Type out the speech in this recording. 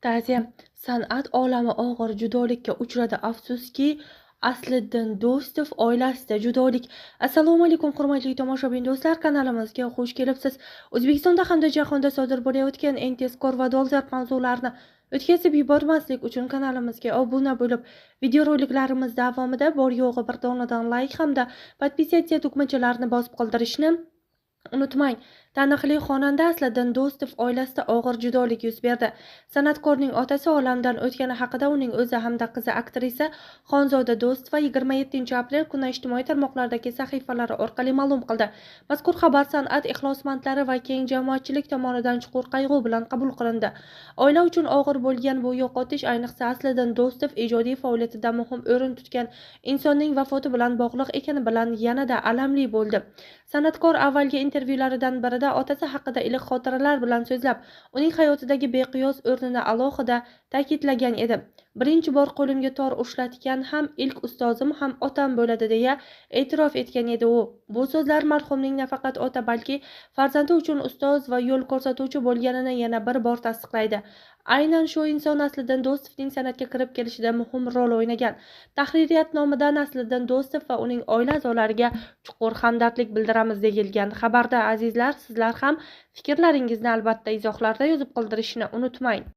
Ta'ziya: san'at olami og'ir judolikka uchradi. Afsuski, Asliddin Do'stov oilasida judolik. Assalomu alaykum, hurmatli tomoshabin do'stlar, kanalimizga xush kelibsiz. O'zbekistonda hamda jahonda sodir bo'layotgan eng tezkor va dolzarb mavzularni o'tkazib yubormaslik uchun kanalimizga obuna bo'lib, videoroliklarimiz davomida bor yo'g'i bir donadan layk hamda podpisatsiya tugmachalarini bosib qoldirishni unutmang. Taniqli xonanda Asliddin Do'stov oilasida og'ir judolik yuz berdi. San'atkorning otasi olamdan o'tgani haqida uning o'zi hamda qizi aktrisa Xonzoda Do'stova 27-aprel kuni ijtimoiy tarmoqlardagi sahifalari orqali ma'lum qildi. Mazkur xabar san'at ixlosmandlari va keng jamoatchilik tomonidan chuqur qayg'u bilan qabul qilindi. Oila uchun og'ir bo'lgan bu yo'qotish, ayniqsa Asliddin Do'stov ijodiy faoliyatida muhim o'rin tutgan insonning vafoti bilan bog'liq ekani bilan yanada alamli bo'ldi. San'atkor avvalgi intervyularidan birida otasi haqida iliq xotiralar bilan so'zlab, uning hayotidagi beqiyos o'rnini alohida ta'kidlagan edi. Birinchi bor qo'limga tor ushlatgan ham ilk ustozim ham otam bo'ladi, deya e'tirof etgan edi u. Bu so'zlar marhumning nafaqat ota, balki farzandi uchun ustoz va yo'l ko'rsatuvchi bo'lganini yana bir bor tasdiqlaydi. Aynan shu inson Asliddin Do'stovning san'atga kirib kelishida muhim rol o'ynagan. Tahririyat nomidan Asliddin Do'stov va uning oila a'zolariga chuqur hamdardlik bildiramiz deyilgan xabarda. Azizlar, sizlar ham fikrlaringizni albatta izohlarda yozib qoldirishni unutmang.